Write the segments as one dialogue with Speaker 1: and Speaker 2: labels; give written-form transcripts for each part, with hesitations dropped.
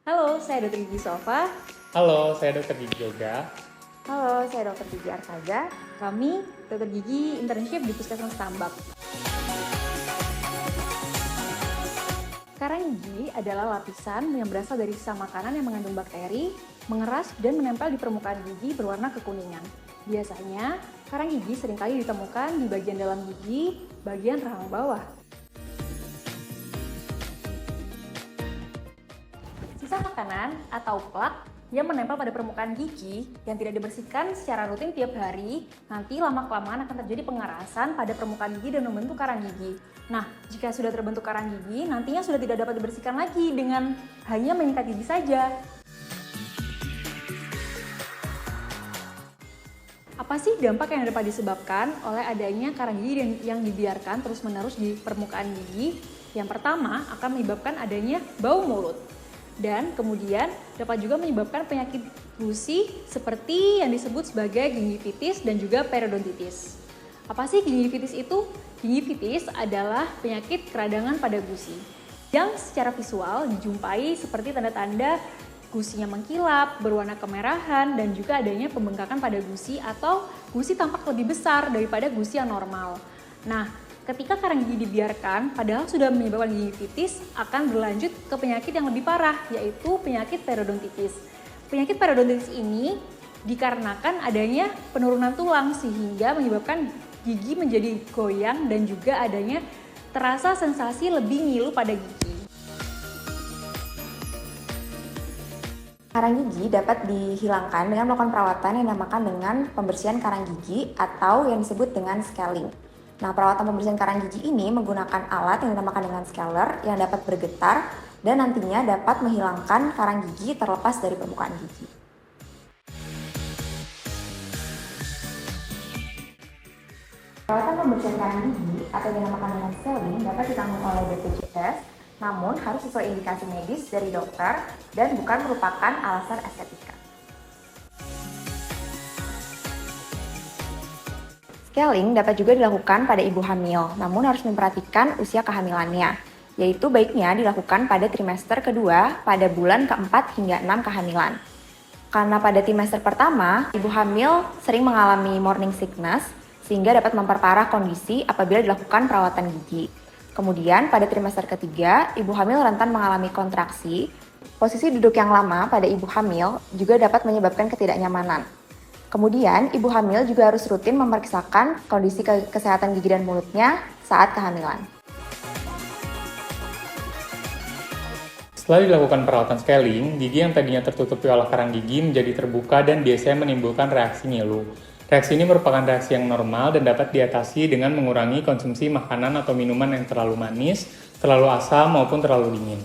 Speaker 1: Halo, saya Dr. Gigi Sofa.
Speaker 2: Halo, saya Dr. Gigi Yoga.
Speaker 1: Halo, saya Dr. Gigi Arkaza. Kami Dr. Gigi internship di Puskesmas Tambak. Karang gigi adalah lapisan yang berasal dari sisa makanan yang mengandung bakteri, mengeras dan menempel di permukaan gigi berwarna kekuningan. Biasanya, karang gigi seringkali ditemukan di bagian dalam gigi, bagian rahang bawah. Sisa makanan atau plak yang menempel pada permukaan gigi yang tidak dibersihkan secara rutin tiap hari, nanti lama-kelamaan akan terjadi pengerasan pada permukaan gigi dan membentuk karang gigi. Nah, jika sudah terbentuk karang gigi, nantinya sudah tidak dapat dibersihkan lagi dengan hanya menyikat gigi saja. Apa sih dampak yang dapat disebabkan oleh adanya karang gigi yang dibiarkan terus-menerus di permukaan gigi? Yang pertama akan menyebabkan adanya bau mulut. Dan kemudian dapat juga menyebabkan penyakit gusi seperti yang disebut sebagai gingivitis dan juga periodontitis. Apa sih gingivitis itu? Gingivitis adalah penyakit keradangan pada gusi yang secara visual dijumpai seperti tanda-tanda gusinya mengkilap, berwarna kemerahan, dan juga adanya pembengkakan pada gusi atau gusi tampak lebih besar daripada gusi yang normal. Nah, ketika karang gigi dibiarkan, padahal sudah menyebabkan gingivitis, akan berlanjut ke penyakit yang lebih parah, yaitu penyakit periodontitis. Penyakit periodontitis ini dikarenakan adanya penurunan tulang sehingga menyebabkan gigi menjadi goyang dan juga adanya terasa sensasi lebih ngilu pada gigi.
Speaker 3: Karang gigi dapat dihilangkan dengan melakukan perawatan yang dinamakan dengan pembersihan karang gigi atau yang disebut dengan scaling. Nah, perawatan pembersihan karang gigi ini menggunakan alat yang dinamakan dengan scaler yang dapat bergetar dan nantinya dapat menghilangkan karang gigi terlepas dari permukaan gigi. Perawatan pembersihan karang gigi atau yang dinamakan dengan scaling dapat ditanggung oleh BPJS, namun harus sesuai indikasi medis dari dokter dan bukan merupakan alasan estetika. Scaling dapat juga dilakukan pada ibu hamil, namun harus memperhatikan usia kehamilannya, yaitu baiknya dilakukan pada trimester kedua pada bulan keempat hingga 6 kehamilan. Karena pada trimester pertama, ibu hamil sering mengalami morning sickness, sehingga dapat memperparah kondisi apabila dilakukan perawatan gigi. Kemudian pada trimester ketiga, ibu hamil rentan mengalami kontraksi. Posisi duduk yang lama pada ibu hamil juga dapat menyebabkan ketidaknyamanan. Kemudian, ibu hamil juga harus rutin memeriksakan kondisi kesehatan gigi dan mulutnya saat kehamilan.
Speaker 2: Setelah dilakukan perawatan scaling, gigi yang tadinya tertutupi oleh karang gigi menjadi terbuka dan biasanya menimbulkan reaksi ngilu. Reaksi ini merupakan reaksi yang normal dan dapat diatasi dengan mengurangi konsumsi makanan atau minuman yang terlalu manis, terlalu asam, maupun terlalu dingin.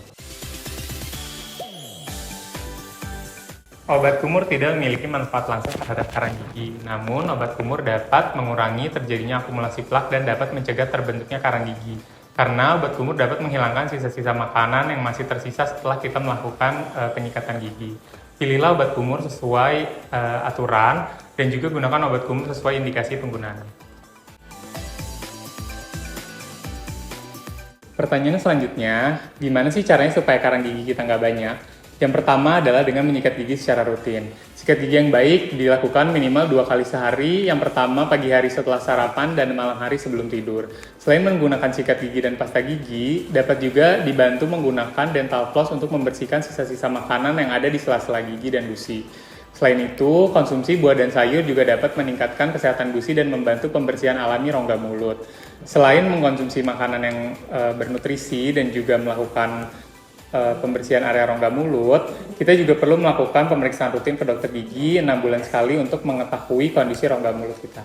Speaker 2: Obat kumur tidak memiliki manfaat langsung terhadap karang gigi, namun obat kumur dapat mengurangi terjadinya akumulasi plak dan dapat mencegah terbentuknya karang gigi. Karena obat kumur dapat menghilangkan sisa-sisa makanan yang masih tersisa setelah kita melakukan penyikatan gigi. Pilihlah obat kumur sesuai aturan dan juga gunakan obat kumur sesuai indikasi penggunaan. Pertanyaan selanjutnya, gimana sih caranya supaya karang gigi kita nggak banyak? Yang pertama adalah dengan menyikat gigi secara rutin. Sikat gigi yang baik dilakukan minimal 2 kali sehari, yang pertama pagi hari setelah sarapan dan malam hari sebelum tidur. Selain menggunakan sikat gigi dan pasta gigi, dapat juga dibantu menggunakan dental floss untuk membersihkan sisa-sisa makanan yang ada di sela-sela gigi dan gusi. Selain itu, konsumsi buah dan sayur juga dapat meningkatkan kesehatan gusi dan membantu pembersihan alami rongga mulut. Selain mengkonsumsi makanan yang bernutrisi dan juga melakukan pembersihan area rongga mulut, kita juga perlu melakukan pemeriksaan rutin ke dokter gigi 6 bulan sekali untuk mengetahui kondisi rongga mulut kita.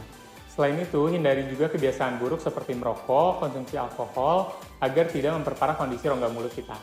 Speaker 2: Selain itu, hindari juga kebiasaan buruk seperti merokok, konsumsi alkohol, agar tidak memperparah kondisi rongga mulut kita.